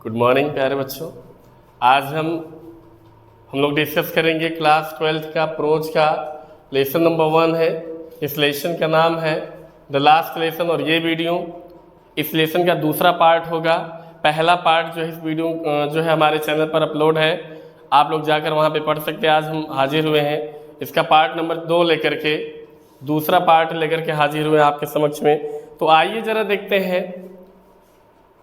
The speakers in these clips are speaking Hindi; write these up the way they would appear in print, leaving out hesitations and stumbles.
गुड मॉर्निंग प्यारे बच्चों। आज हम लोग डिस्कस करेंगे क्लास 12th का प्रोज का लेसन नंबर 1 है। इस लेसन का नाम है द लास्ट लेसन और ये वीडियो इस लेसन का दूसरा पार्ट होगा। पहला पार्ट जो है इस वीडियो जो है हमारे चैनल पर अपलोड है, आप लोग जाकर वहाँ पे पढ़ सकते हैं। आज हम हाजिर हुए हैं इसका पार्ट नंबर 2 लेकर के, दूसरा पार्ट लेकर के हाजिर हुए आपके समक्ष में। तो आइए ज़रा देखते हैं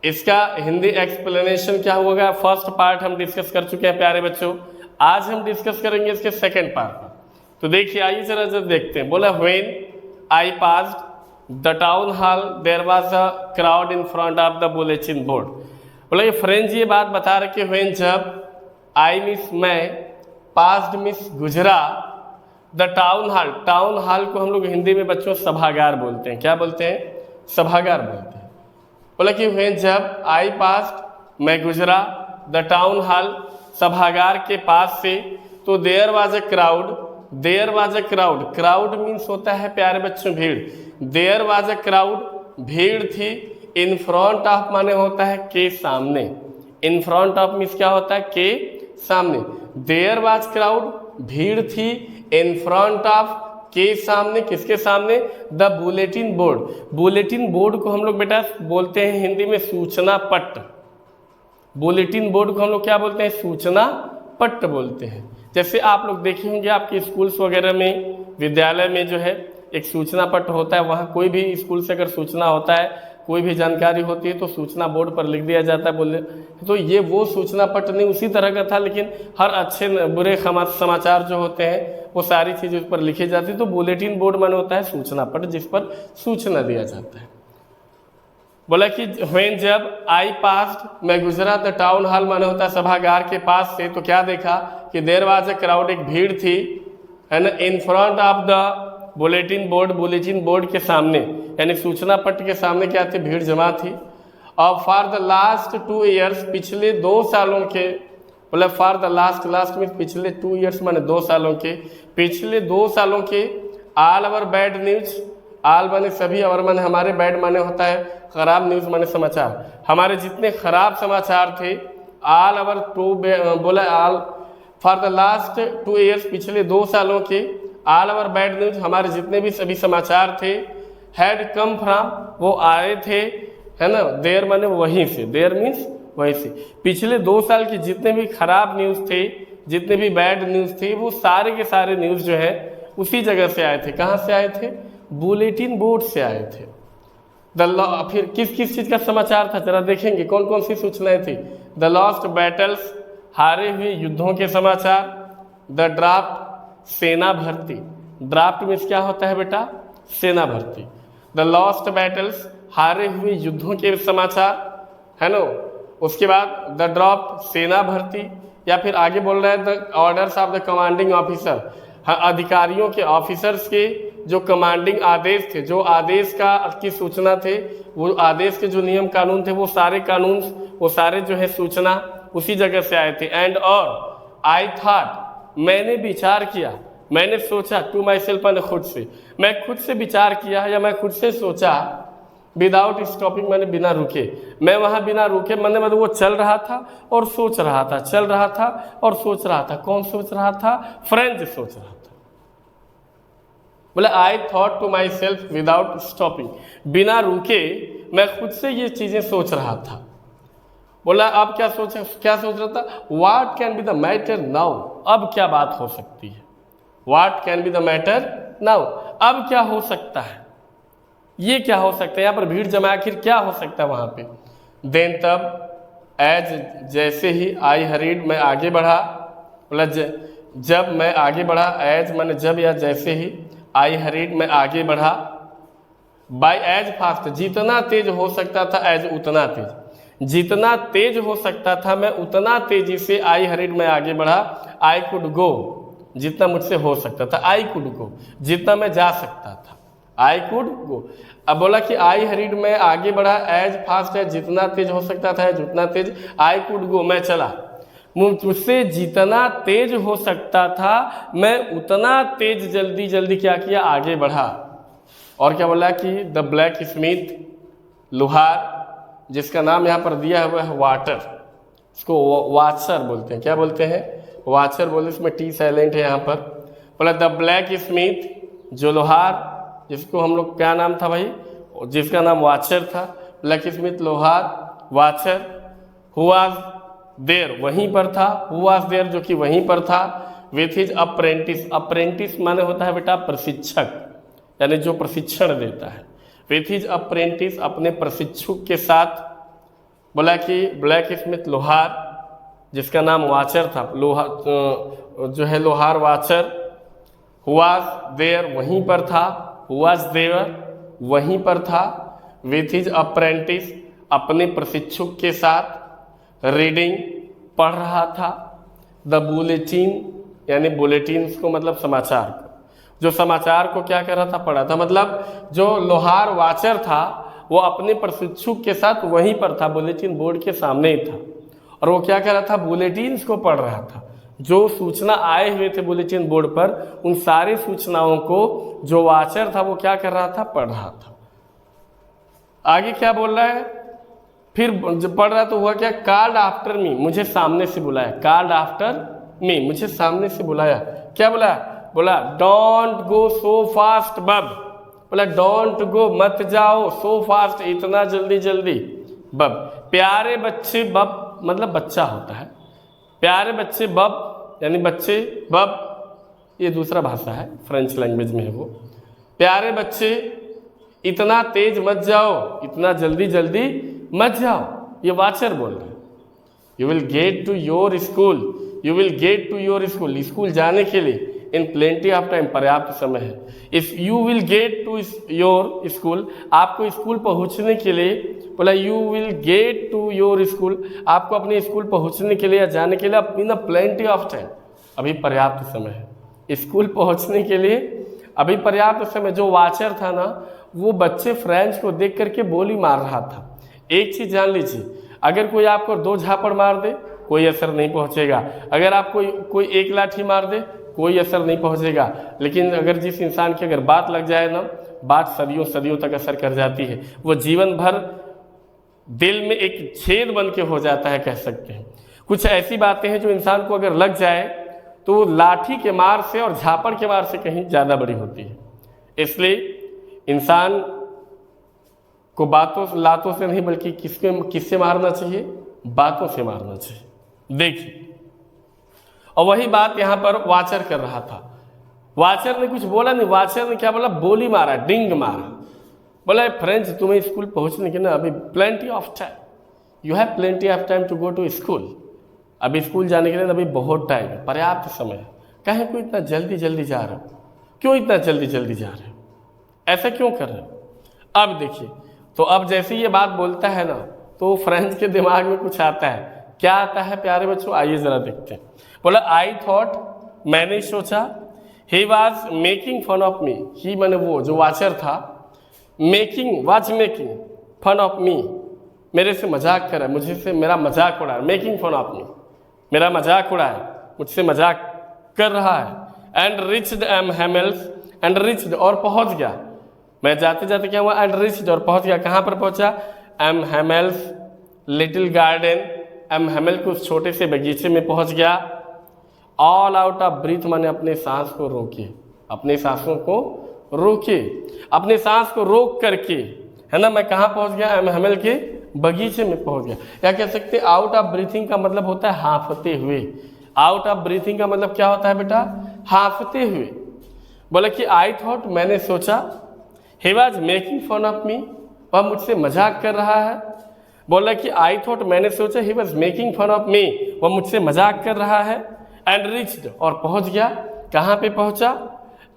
इसका हिंदी एक्सप्लेनेशन क्या होगा। फर्स्ट पार्ट हम डिस्कस कर चुके हैं प्यारे बच्चों, आज हम डिस्कस करेंगे इसके सेकंड पार्ट। तो देखिए आइए जरा देखते हैं। बोला when I passed the town hall there was a crowd in front of the bulletin board. बोला ये फ्रेंड्स ये बात बता रहे कि व्हेन जब आई मीन्स मैं, पास्ड मीन्स गुजरा, the town hall, town hall को हम लोग हिंदी में बच्चों सभागार बोलते हैं। क्या बोलते हैं? सभागार बोलते हैं। बोला कि व्हेन जब आई पास्ट मैं गुजरा द टाउन हॉल सभागार के पास से, तो there was a crowd, there was a crowd, crowd means होता है प्यारे बच्चों भीड़। देयर वाज अ क्राउड भीड़ थी, इन फ्रंट ऑफ माने होता है के सामने, इन फ्रंट ऑफ मीन्स क्या होता है? के सामने। देयर वाज क्राउड भीड़ थी, इन फ्रंट ऑफ के सामने, किसके सामने? The bulletin board. Bulletin board को हम लोग बेटा बोलते हैं हिंदी में सूचना पट्ट। बुलेटिन बोर्ड को हम लोग क्या बोलते हैं? सूचना पट्ट बोलते हैं। जैसे आप लोग देखे होंगे आपके स्कूल्स वगैरह में, विद्यालय में जो है एक सूचना पट्ट होता है। वहाँ कोई भी स्कूल से अगर सूचना होता है, कोई भी जानकारी होती है तो सूचना बोर्ड पर लिख दिया जाता है। बोले तो ये वो सूचना पट्ट नहीं उसी तरह का था, लेकिन हर अच्छे बुरे समाचार जो होते हैं वो सारी चीज़ें उस पर लिखी जाती है। तो बुलेटिन बोर्ड माने होता है सूचना पट्ट, जिस पर सूचना दिया जाता है। बोला कि व्हेन जब आई पास्ड मैं गुजरा द टाउन हॉल माने होता है सभागार के पास से, तो क्या देखा कि देयर वाज अ क्राउड, एक भीड़ थी, है ना, इन front of the bulletin board, bulletin board के सामने यानी सूचना पट्ट के सामने क्या थी? भीड़ जमा थी। और फॉर द लास्ट 2 ईयर्स, पिछले 2 सालों के, मतलब फॉर द लास्ट, लास्ट में पिछले 2 ईयर्स माने 2 सालों के, पिछले 2 सालों के, all our bad news, all माने सभी, और माने हमारे, बैड माने होता है खराब, न्यूज माने समाचार, हमारे जितने खराब समाचार थे, ऑल अवर टू, बोला all for the last 2 years, पिछले 2 सालों के, ऑल अवर बैड न्यूज, हमारे जितने भी सभी समाचार थे, हैड कम फ्रॉम, वो आए थे, है ना, देयर माने वहीं से, देयर मीन्स वहीं से। पिछले 2 साल के जितने भी खराब न्यूज़ थे, जितने भी बैड न्यूज़ थे, वो सारे के सारे न्यूज़ जो है उसी जगह से आए थे। कहाँ से आए थे? बुलेटिन बोर्ड से आए थे। फिर किस किस चीज़ का समाचार था जरा देखेंगे, कौन कौन सी सूचनाएं थी? द लॉस्ट बैटल्स, हारे हुए युद्धों के समाचार। द ड्राफ्ट, सेना भर्ती, ड्राफ्ट मीन्स क्या होता है बेटा? सेना भर्ती। द लॉस्ट बैटल्स, हारे हुए युद्धों के समाचार, है ना। उसके बाद द ड्राफ्ट, सेना भर्ती, या फिर आगे बोल रहा है the orders of the commanding officer, अधिकारियों के, ऑफिसर्स के जो कमांडिंग आदेश थे, जो आदेश का की सूचना थे, वो आदेश के जो नियम कानून थे, वो सारे कानून, वो सारे जो है सूचना उसी जगह से आए थे। एंड और आई थॉट, मैंने विचार किया, मैंने सोचा, टू माई सेल्फ, मैंने खुद से, मैं खुद से विचार किया या मैं खुद से सोचा, विदाउट स्टॉपिंग मैंने बिना रुके, मैं वहाँ बिना रुके, मैंने मतलब वो चल रहा था और सोच रहा था, चल रहा था और सोच रहा था। कौन सोच रहा था? फ्रेंच सोच रहा था। बोले I thought to myself without stopping, बिना रुके मैं खुद से ये चीज़ें सोच रहा था। बोला अब क्या सोच रहा था? What can be the matter now, अब क्या बात हो सकती है? What can be the matter now, अब क्या हो सकता है, ये क्या हो सकता है? यहाँ पर भीड़ जमा, आखिर क्या हो सकता है वहाँ पे? देन तब, एज जैसे ही, आई हरीड मैं आगे बढ़ा, बोला जब मैं आगे बढ़ा, एज माने जब या जैसे ही, आई हरीड मैं आगे बढ़ा, बाय एज फास्ट, जितना तेज हो सकता था, एज उतना तेज, जितना तेज हो सकता था मैं उतना तेजी से, आई हरीड मैं आगे बढ़ा, आई कुड गो, जितना मुझसे हो सकता था, आई कुड गो, जितना मैं जा सकता था, आई कुड गो। अब बोला कि आई हरीड में आगे बढ़ा, एज फास्ट है, जितना तेज हो सकता था, जितना तेज, आई कुड गो, मैं चला, मुझसे जितना तेज हो सकता था मैं उतना तेज जल्दी जल्दी क्या किया? आगे बढ़ा। और क्या बोला कि द ब्लैक स्मिथ, लोहार, जिसका नाम यहाँ पर दिया हुआ है वाटर, इसको वाचर बोलते हैं। क्या बोलते हैं? वाचर बोलते हैं। इसमें टी साइलेंट है यहाँ पर। बोला द ब्लैक स्मिथ, जो लोहार, जिसको हम लोग क्या नाम था भाई, जिसका नाम वाचर था, ब्लैक स्मिथ लोहार, वाचर, हु वाज देयर, वहीं पर था, हु वाज देयर, जो कि वहीं पर था, विथ हिज अप्रेंटिस, अप्रेंटिस माने होता है बेटा प्रशिक्षक, यानी जो प्रशिक्षण देता है, विथ हिज अप्रेंटिस, अपने प्रशिक्षु के साथ। बोला कि ब्लैक स्मिथ लोहार, जिसका नाम वाचर था, लोहार जो है लोहार वाचर, हु वाज देयर, वहीं पर था, हु वाज देयर, वहीं पर था, विथ हिज अप्रेंटिस, अपने प्रशिक्षु के साथ, रीडिंग, पढ़ रहा था, द बुलेटिन, यानी बुलेटिन को मतलब समाचार को, जो समाचार को क्या कर रहा था, पढ़ा था। मतलब जो लोहार वाचर था वो अपने प्रशिक्षु के साथ वहीं पर था, बुलेटिन बोर्ड के सामने ही था, और वो क्या कर रहा था, बुलेटिन को पढ़ रहा था। जो सूचना आए हुए थे बुलेटिन बोर्ड पर, उन सारी सूचनाओं को जो वाचर था वो क्या कर रहा था, पढ़ रहा था। आगे क्या बोल रहा है, फिर जब पढ़ रहा तो हुआ क्या, कॉल्ड आफ्टर मी, मुझे सामने से बुलाया, कॉल्ड आफ्टर मी, मुझे सामने से बुलाया। क्या बोला? बोला डोंट गो सो फास्ट बब, बोला डोंट गो, मत जाओ, सो फास्ट, इतना जल्दी जल्दी, बब, प्यारे बच्चे, बब मतलब बच्चा होता है, प्यारे बच्चे, बब यानी बच्चे, बब ये दूसरा भाषा है, फ्रेंच लैंग्वेज में है वो। प्यारे बच्चे, इतना तेज मत जाओ, इतना जल्दी जल्दी मत जाओ, ये वाचर बोल रहे हैं। You will get to your school, you will get to your school, school जाने के लिए इन प्लेंटी ऑफ टाइम, पर्याप्त समय है। If you will get to your school, आपको स्कूल पहुंचने के लिए, बोला you will get to your school, आपको अपने स्कूल पहुंचने के लिए या जाने के लिए इन प्लेंटी ऑफ टाइम, अभी पर्याप्त समय है। स्कूल पहुंचने के लिए अभी पर्याप्त समय। जो वाचर था ना, वो बच्चे फ्रेंच को देख करके बोली मार रहा था। एक चीज जान लीजिए, अगर कोई आपको 2 झापड़ मार दे कोई असर नहीं पहुंचेगा, अगर आप कोई 1 लाठी मार दे कोई असर नहीं पहुंचेगा, लेकिन अगर जिस इंसान की अगर बात लग जाए ना, बात सदियों सदियों तक असर कर जाती है, वो जीवन भर दिल में एक छेद बन के हो जाता है, कह सकते हैं। कुछ ऐसी बातें हैं जो इंसान को अगर लग जाए तो वो लाठी के मार से और झापड़ के मार से कहीं ज़्यादा बड़ी होती है। इसलिए इंसान को लातों से नहीं बल्कि किससे मारना चाहिए, बातों से मारना चाहिए। देखिए, और वही बात यहाँ पर वाचर कर रहा था। वाचर ने कुछ बोला नहीं, वाचर ने क्या बोला, बोली मारा, डिंग मारा। बोला फ्रेंड्स, तुम्हें स्कूल पहुँचने के ना अभी plenty of time, you have plenty of time to go to school, अभी स्कूल जाने के लिए अभी बहुत टाइम है, पर्याप्त समय है। कहीं को इतना जल्दी जल्दी जा रहे हो, क्यों इतना जल्दी जल्दी जा रहे हो, ऐसा क्यों कर रहे हो? अब देखिए, तो अब जैसे ये बात बोलता है ना, तो फ्रेंच के दिमाग में कुछ आता है। क्या आता है प्यारे बच्चों, आइए जरा देखते हैं। बोला आई थॉट, मैंने सोचा, he was making fun of me, he मैंने वो जो वाचर था, मेकिंग फन ऑफ मी, मेरे से मजाक कर रहा है, मुझे से मेरा मजाक उड़ा है, मेकिंग फन ऑफ मी, मेरा मजाक उड़ा है, मुझसे मजाक कर रहा है। एंड रिच्ड एम हेमल्स, एंड रिच्ड और पहुंच गया, मैं जाते जाते क्या हुआ, एंड रिच्ड और पहुंच गया, कहाँ पर पहुंचा, M हेमल्स little garden, M Hemal के उस छोटे से बगीचे में पहुंच गया। ऑल आउट ऑफ ब्रीथ, माने अपने सांस को रोकिए, अपने सांसों को रोकिए, अपने सांस को रोक करके, है ना, मैं कहाँ पहुंच गया, एम हेमल के बगीचे में पहुंच गया। या कह सकते आउट ऑफ ब्रीथिंग का मतलब होता है हांफते हुए, आउट ऑफ ब्रीथिंग का मतलब क्या होता है बेटा, हांफते हुए। बोला कि आई थॉट, मैंने सोचा, he was making fun of me, वह मुझसे मजाक कर रहा है। बोला कि आई थॉट, मैंने सोचा, he was making fun of me, वह मुझसे मजाक कर रहा है। एंड रिच्ड और पहुंच गया, कहाँ पे पहुंचा,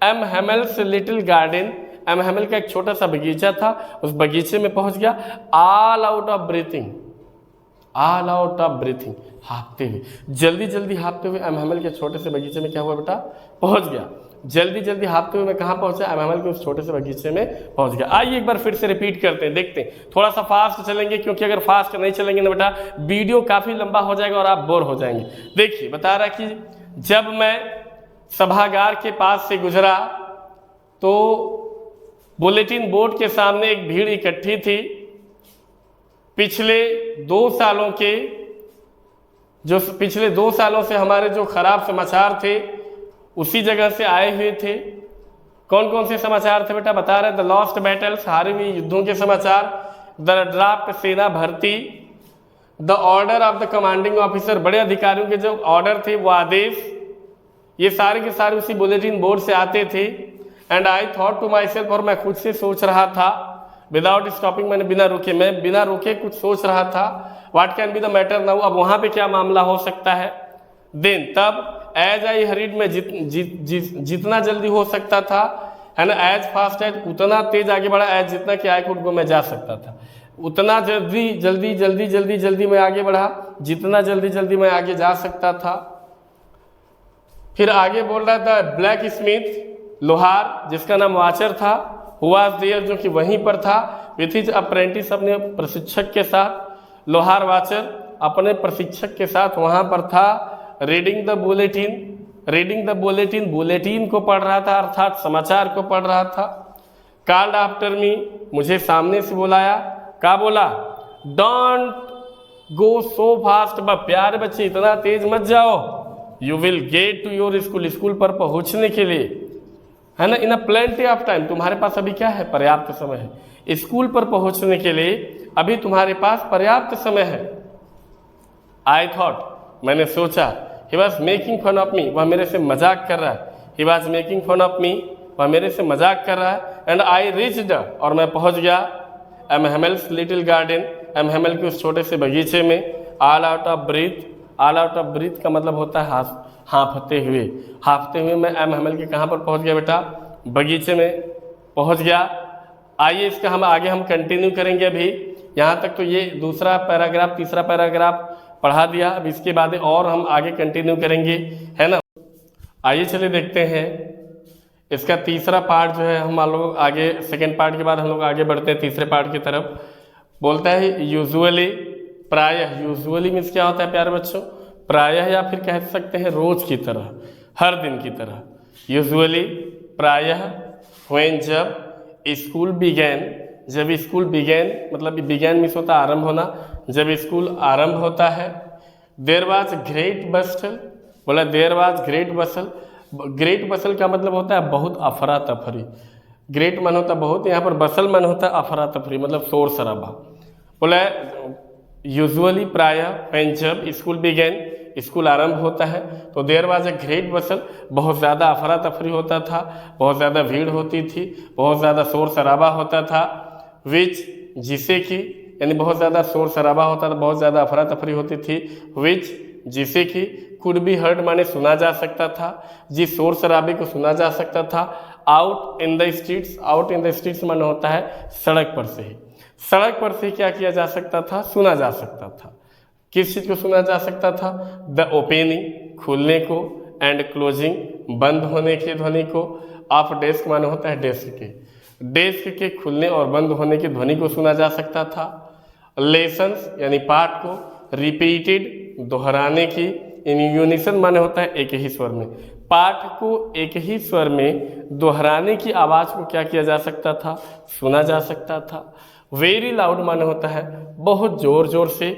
M हेमल्स little garden, M Hemal का एक छोटा सा बगीचा था, उस बगीचे में पहुंच गया। All out of breathing, all out of breathing, हाँफते हुए, जल्दी जल्दी हाँफते हुए एम हेमल के छोटे से बगीचे में क्या हुआ बेटा, पहुंच गया। जल्दी जल्दी हाँफते हुए मैं कहाँ पहुंचा, एम हेमल के उस छोटे से बगीचे में पहुंच गया। आइए एक बार फिर से रिपीट करते हैं, देखते हैं। थोड़ा सा फास्ट चलेंगे, क्योंकि अगर फास्ट नहीं चलेंगे ना बेटा वीडियो काफी लंबा हो जाएगा और आप बोर हो जाएंगे। देखिए, बता रहा कि जब मैं सभागार के पास से गुजरा तो बुलेटिन बोर्ड के सामने एक भीड़ इकट्ठी थी। पिछले 2 सालों के जो पिछले 2 सालों से हमारे जो खराब समाचार थे उसी जगह से आए हुए थे। कौन कौन से समाचार थे बेटा बता रहे? द लॉस्ट बैटल्स, हारे हुए युद्धों के समाचार, द ड्राफ्ट, सेना भर्ती, the order of the commanding officer, बड़े अधिकारियों के जो ऑर्डर थे वो आदेश, ये सारे के सारे उसी बुलेटिन बोर्ड से आते थे। And I thought to myself, और मैं खुद से सोच रहा था, विदाउट स्टॉपिंग, मैंने बिना रुके कुछ सोच रहा था, what can be the matter now, अब वहाँ पे क्या मामला हो सकता है। देन, तब, एज आई हरीड, में जितना जल्दी हो सकता था, है ना, एज फास्ट एज, उतना तेज आगे बढ़ा, एज जितना कि आई कुड गो, मैं जा सकता था, उतना जल्दी मैं आगे बढ़ा, जितना जल्दी मैं आगे जा सकता था। फिर आगे बोल रहा था ब्लैक स्मिथ, लोहार, जिसका नाम वाचर था, हुआ देयर, जो कि वहीं पर था, विथ हिज अप्रेंटिस, अपने प्रशिक्षक के साथ, लोहार वाचर अपने प्रशिक्षक के साथ वहाँ पर था। रीडिंग द बुलेटिन, बुलेटिन को पढ़ रहा था, अर्थात समाचार को पढ़ रहा था। कॉल्ड आफ्टर मी, मुझे सामने से बुलाया, क्या बोला? डोंट गो सो फास्ट, प्यारे बच्चे इतना तेज मत जाओ, you will get to your school, school पर पहुंचने के लिए, है ना, in a plenty of time, तुम्हारे पास अभी क्या है? पर्याप्त समय है, स्कूल पर पहुंचने के लिए अभी तुम्हारे पास पर्याप्त समय है। आई थॉट, मैंने सोचा, he was making fun of me, वह मेरे से मजाक कर रहा है, he was making fun of me, वह मेरे से मजाक कर रहा है। एंड आई रीच्ड, और मैं पहुंच गया, M हेमल्स little garden, M Hemal के उस छोटे से बगीचे में। ऑल आउट ऑफ ब्रीथ का मतलब होता है हाँफते हुए मैं एम हेमल के कहाँ पर पहुंच गया बेटा? बगीचे में पहुंच गया। आइए इसका हम कंटिन्यू करेंगे। अभी यहाँ तक तो ये दूसरा पैराग्राफ, तीसरा पैराग्राफ पढ़ा दिया, अब इसके बाद और हम आगे कंटिन्यू करेंगे, है ना। आइए चलिए देखते हैं इसका तीसरा पार्ट जो है, हम लोग आगे सेकेंड पार्ट के बाद हम लोग आगे बढ़ते हैं तीसरे पार्ट की तरफ। बोलता है यूजुअली, प्रायः, यूजुअली मीन्स क्या होता है प्यारे बच्चों? प्रायः, या फिर कह सकते हैं रोज की तरह, हर दिन की तरह। यूजुअली, प्रायः, व्हेन, जब, स्कूल बिगैन, जब स्कूल बिगैन, मतलब बिगैन मीन्स होता है आरंभ होना, जब स्कूल आरंभ होता है। देयर वाज ग्रेट बस्टल, बोला देयर वाज ग्रेट बस्टल, ग्रेट बस्टल का मतलब होता है बहुत अफरा तफरी, ग्रेट मन होता है बहुत, यहाँ पर बसल मन होता है अफरा तफरी, मतलब शोर शराबा। बोला यूजुअली, प्रायः, व्हेन, जब स्कूल बिगैन, स्कूल आरंभ होता है, तो देयर वाज ए ग्रेट बसल, बहुत ज़्यादा अफरा तफरी होता था, बहुत ज़्यादा भीड़ होती थी, बहुत ज़्यादा शोर शराबा होता था। विच, जिसे कि, यानी बहुत ज़्यादा शोर शराबा होता था, बहुत ज़्यादा अफरा तफरी होती थी। विच, जिसे कि, कुड बी हर्ड माने सुना जा सकता था, जिस शोर शराबे को सुना जा सकता था। Out in the streets, out in the streets माने होता है सड़क पर से ही, सड़क पर से क्या किया जा सकता था? सुना जा सकता था। किस चीज़ को सुना जा सकता था? द ओपनिंग, खुलने को, एंड क्लोजिंग, बंद होने की ध्वनि को। ऑफ डेस्क माने होता है डेस्क के, डेस्क के खुलने और बंद होने की ध्वनि को सुना जा सकता था। लेसन्स यानी पाठ को, रिपीटेड, दोहराने की, इन यूनिसन माने होता है एक ही स्वर में, पाठ को एक ही स्वर में दोहराने की आवाज़ को क्या किया जा सकता था? सुना जा सकता था। वेरी लाउड माने होता है बहुत जोर जोर से।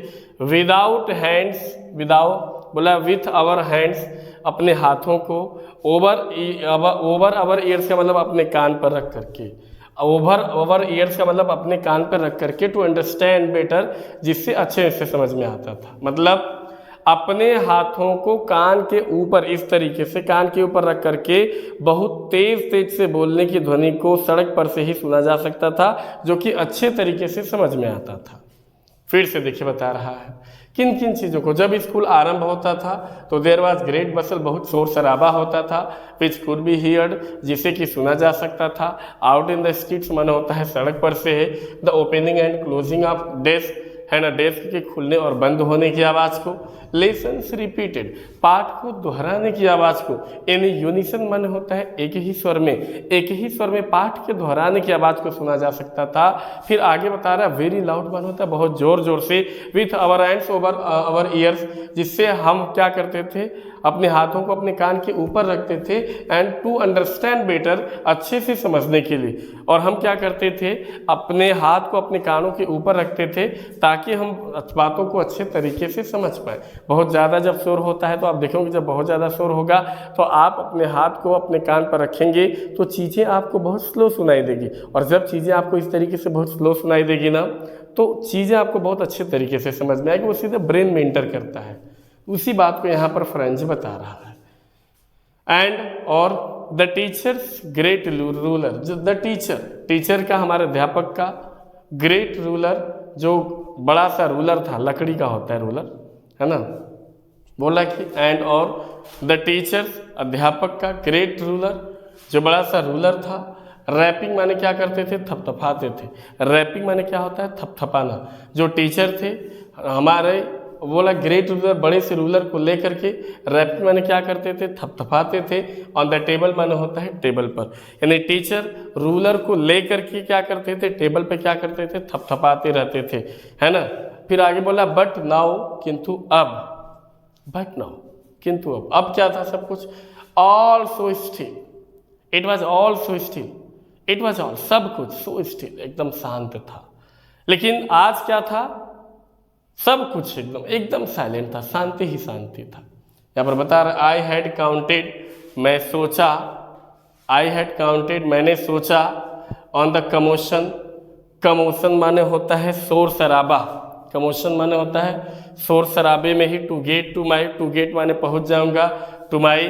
विदाउट हैंड्स, विदाउट बोला विथ आवर हैंड्स, अपने हाथों को। ओवर आवर ईयर्स का मतलब अपने कान पर रख करके, ओवर ईयर्स का मतलब अपने कान पर रख करके। टू अंडरस्टैंड बेटर, जिससे अच्छे से समझ में आता था, मतलब अपने हाथों को कान के ऊपर, इस तरीके से कान के ऊपर रख करके बहुत तेज तेज से बोलने की ध्वनि को सड़क पर से ही सुना जा सकता था, जो कि अच्छे तरीके से समझ में आता था। फिर से देखिए बता रहा है किन किन चीज़ों को। जब स्कूल आरंभ होता था तो देयर वाज ग्रेट बसल, बहुत शोर शराबा होता था। विच कुड बी हियर्ड, जिसे कि सुना जा सकता था। आउट इन द स्ट्रीट्स माना होता है सड़क पर से है। The opening and closing of desk है ना, डेस्क के खुलने और बंद होने की आवाज़ को। लेसन्स रिपीटेड, पाठ को दोहराने की आवाज़ को। इन यूनिसन मन होता है एक ही स्वर में, एक ही स्वर में पाठ के दोहराने की आवाज़ को सुना जा सकता था। फिर आगे बता रहा है वेरी लाउड मन होता है बहुत ज़ोर ज़ोर से। With our hands over our ears, जिससे हम क्या करते थे, अपने हाथों को अपने कान के ऊपर रखते थे एंड टू अंडरस्टैंड बेटर, अच्छे से समझने के लिए। और हम क्या करते थे, अपने हाथ को अपने कानों के ऊपर रखते थे ताकि हम बातों को अच्छे तरीके से समझ पाएँ। बहुत ज़्यादा जब शोर होता है तो आप देखोगे जब बहुत ज़्यादा शोर होगा तो आप अपने हाथ को अपने कान पर रखेंगे तो चीज़ें आपको बहुत स्लो सुनाई देगी, और जब चीज़ें आपको इस तरीके से बहुत स्लो सुनाई देगी ना तो चीज़ें आपको बहुत अच्छे तरीके से समझ में आएगी, वो सीधे ब्रेन में इंटर करता है। उसी बात को यहाँ पर फ्रेंच बता रहा है। एंड और द टीचर्स ग्रेट रूलर, जो द टीचर का, हमारे अध्यापक का, ग्रेट रूलर जो बड़ा सा रूलर था, लकड़ी का होता है रूलर, है ना, बोला कि एंड और द टीचर्स, अध्यापक का, ग्रेट रूलर जो बड़ा सा रूलर था। रैपिंग माने क्या करते थे, थपथपाते थे। रैपिंग माने क्या होता है, थपथपाना। जो टीचर थे हमारे, बोला ग्रेट रूलर, बड़े से रूलर को लेकर के, रैपिंग माने क्या करते थे, थपथपाते थे। ऑन द टेबल माने होता है टेबल पर, यानी टीचर रूलर को लेकर के क्या करते थे, टेबल पे क्या करते थे, थपथपाते रहते थे, है ना। फिर आगे बोला बट नाउ, किंतु अब, बट नाउ किंतु अब क्या था सब कुछ, all so still, it was all so still, it was all, सब कुछ सो स्टिल, एकदम शांत था। लेकिन आज क्या था, सब कुछ एकदम साइलेंट था, शांति ही शांति था। यहाँ पर बता रहा, आई हैड काउंटेड, मैं सोचा, आई हैड काउंटेड, मैंने सोचा, ऑन द कमोशन, कमोशन माने होता है शोर शराबा, कमोशन माने होता है शोर शराबे में ही, to get to my, to get माने पहुंच जाऊंगा, टू माई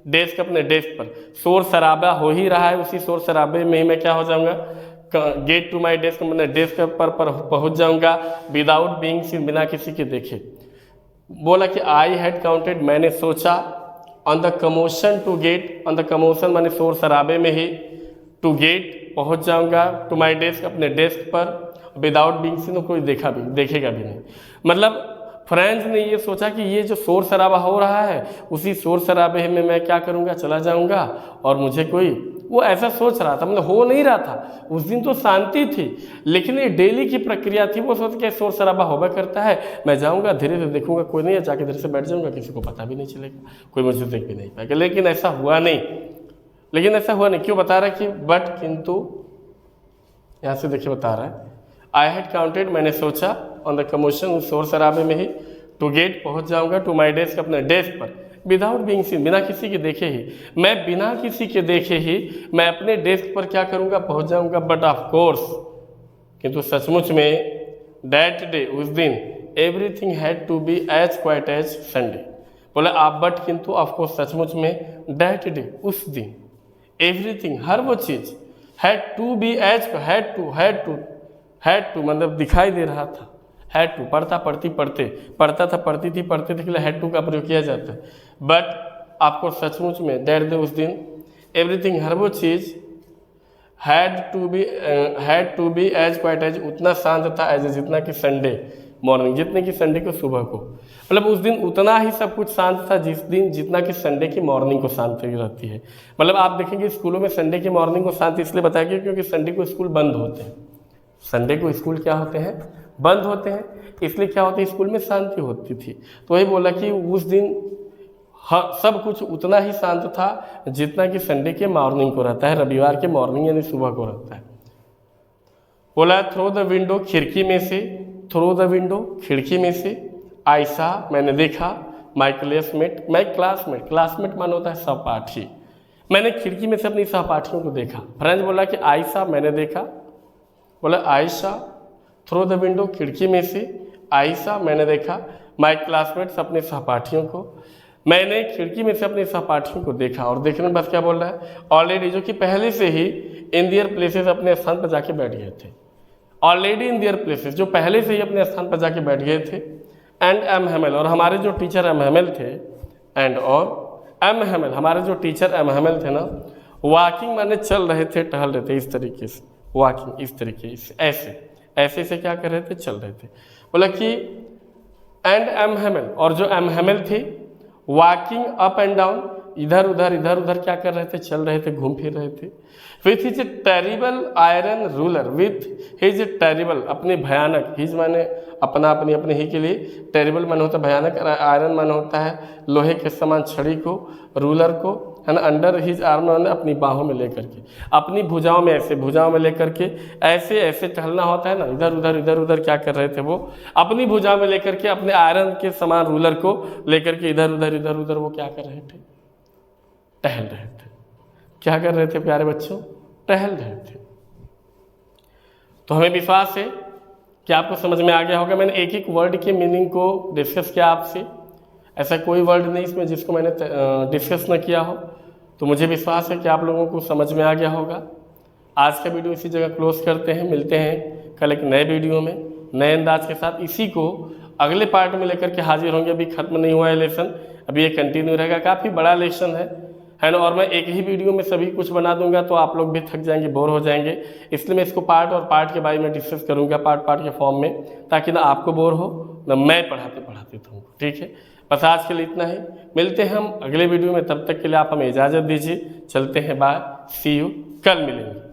डेस्क, अपने डेस्क पर। शोर शराबा हो ही रहा है, उसी शोर शराबे में ही मैं क्या हो जाऊंगा, गेट टू माई डेस्क, मैंने डेस्क पर पहुंच जाऊंगा, विदाउट बीइंग सीन, बिना किसी के देखे। बोला कि आई हैड काउंटेड, मैंने सोचा, on the commotion to get, on the commotion माने शोर शराबे में ही, टू गेट पहुंच जाऊंगा, टू माई डेस्क, अपने डेस्क पर, विदाउट बीइंग सीन, कोई देखेगा भी नहीं। मतलब फ्रेंच ने ये सोचा कि ये जो शोर शराबा हो रहा है, उसी शोर शराबे में मैं क्या करूंगा, चला जाऊंगा, और मुझे कोई, वो ऐसा सोच रहा था, मतलब हो नहीं रहा था। उस दिन तो शांति थी, लेकिन ये डेली की प्रक्रिया थी। वो सोच के शोर शराबा होगा करता है, मैं जाऊंगा, धीरे धीरे देखूंगा, कोई नहीं है, जाके धीरे से बैठ जाऊंगा, किसी को पता भी नहीं चलेगा, कोई मुझे देख भी नहीं पाएगा। लेकिन ऐसा हुआ नहीं, क्यों बता रहा है कि बट, किंतु, यहाँ से देखिए बता रहा है, आई हैड काउंटेड, मैंने सोचा, ऑन द कमोशन, शोर शराबे में ही, टू गेट पहुंच जाऊंगा, टू माई डेस्क, अपने डेस्क पर, विदाउट बीइंग सीन, बिना किसी के देखे ही, मैं बिना किसी के देखे ही मैं अपने डेस्क पर क्या करूंगा, पहुंच जाऊंगा। बट ऑफ कोर्स, किंतु सचमुच में, दैट डे, उस दिन, everything had to be as quiet as Sunday. बोला आप, बट किंतु, ऑफकोर्स सचमुच में, दैट डे, उस दिन, एवरीथिंग, हर वो चीज, had to be as, had to मतलब दिखाई दे रहा था, हैड टू, पढ़ता था, पढ़ती थी के लिए हैड टू का प्रयोग किया जाता है। बट आपको सचमुच में, दैट डे, उस दिन, एवरीथिंग, हर वो चीज, had to be as quiet as, उतना शांत था, एज जितना कि संडे मॉर्निंग, जितने की संडे को सुबह को, मतलब उस दिन उतना ही सब कुछ शांत था जितना कि संडे की मॉर्निंग को शांति रहती है। मतलब आप देखेंगे स्कूलों में संडे की मॉर्निंग को शांति इसलिए बताया गया क्योंकि संडे को स्कूल बंद होते हैं, संडे को स्कूल क्या होते हैं, बंद होते हैं, इसलिए क्या होता है, स्कूल में शांति होती थी। तो वही बोला कि उस दिन सब कुछ उतना ही शांत था जितना कि संडे के मॉर्निंग को रहता है, रविवार के मॉर्निंग यानी सुबह को रहता है। बोला थ्रो द विंडो, खिड़की में से, थ्रो द विंडो, खिड़की में से, आयशा, मैंने देखा, माई क्लासमेट, क्लासमेट मान होता है सहपाठी, मैंने खिड़की में से अपनी सहपाठियों को देखा। फ्रेंच बोला कि आयशा, मैंने देखा, बोला आयशा, थ्रो द विंडो, खिड़की में से, आयशा, मैंने देखा, माई क्लासमेट्स, अपने सहपाठियों को, मैंने खिड़की में से अपने सहपाठियों को देखा। और देखने के बाद क्या बोल रहा है, ऑलरेडी, जो कि पहले से ही, इन दियर प्लेसेस, अपने स्थान पर जाके बैठ गए थे, ऑलरेडी इन दियर प्लेसेस, जो पहले से ही अपने स्थान पर जाके बैठ गए थे। एंड एम हेमल, और हमारे जो टीचर एम हेमल थे, एंड और एम हेमल, हमारे जो टीचर एम हेमल थे ना, वॉकिंग माने चल रहे थे, टहल रहे थे, इस तरीके से, वॉकिंग इस तरीके से, ऐसे से क्या कर रहे थे, चल रहे थे। बोला कि एंड एम हेमल, और जो एम हेमल थे, वॉकिंग अप एंड डाउन, इधर उधर क्या कर रहे थे, चल रहे थे, घूम फिर रहे थे। With his terrible iron ruler, with his terrible, अपने भयानक, हिज माने अपना अपनी अपने ही के लिए। टेरिबल माने होता है भयानक, आयरन माने होता है लोहे के समान छड़ी को, रूलर को, है ना, अंडर हिज आर्म माने अपनी बाहों में लेकर के, अपनी भुजाओं में ऐसे भुजाओं में लेकर के ऐसे ऐसे टहलना होता है ना, इधर उधर क्या कर रहे थे वो, अपनी भुजाओं में लेकर के अपने आयरन के समान रूलर को लेकर के इधर उधर वो क्या कर रहे थे, टहल रहे थे। क्या कर रहे थे प्यारे बच्चों, टहल रहे थे। तो हमें विश्वास है कि आपको समझ में आ गया होगा। मैंने एक एक वर्ड के मीनिंग को डिस्कस किया आपसे, ऐसा कोई वर्ड नहीं इसमें जिसको मैंने डिस्कस न किया हो। तो मुझे विश्वास है कि आप लोगों को समझ में आ गया होगा। आज का वीडियो इसी जगह क्लोज करते हैं, मिलते हैं कल एक नए वीडियो में नए अंदाज के साथ। इसी को अगले पार्ट में लेकर के हाजिर होंगे। अभी खत्म नहीं हुआ है लेसन, अभी ये कंटिन्यू रहेगा, काफ़ी बड़ा लेसन है ना। और मैं एक ही वीडियो में सभी कुछ बना दूंगा तो आप लोग भी थक जाएंगे, बोर हो जाएंगे। इसलिए मैं इसको पार्ट और पार्ट के बारे में डिस्कस करूंगा, पार्ट के फॉर्म में, ताकि ना आपको बोर हो ना मैं पढ़ाते तुमको। ठीक है, बस आज के लिए इतना ही। मिलते हैं हम अगले वीडियो में, तब तक के लिए आप हमें इजाज़त दीजिए। चलते हैं, बाय, सी यू, कल मिलेंगे।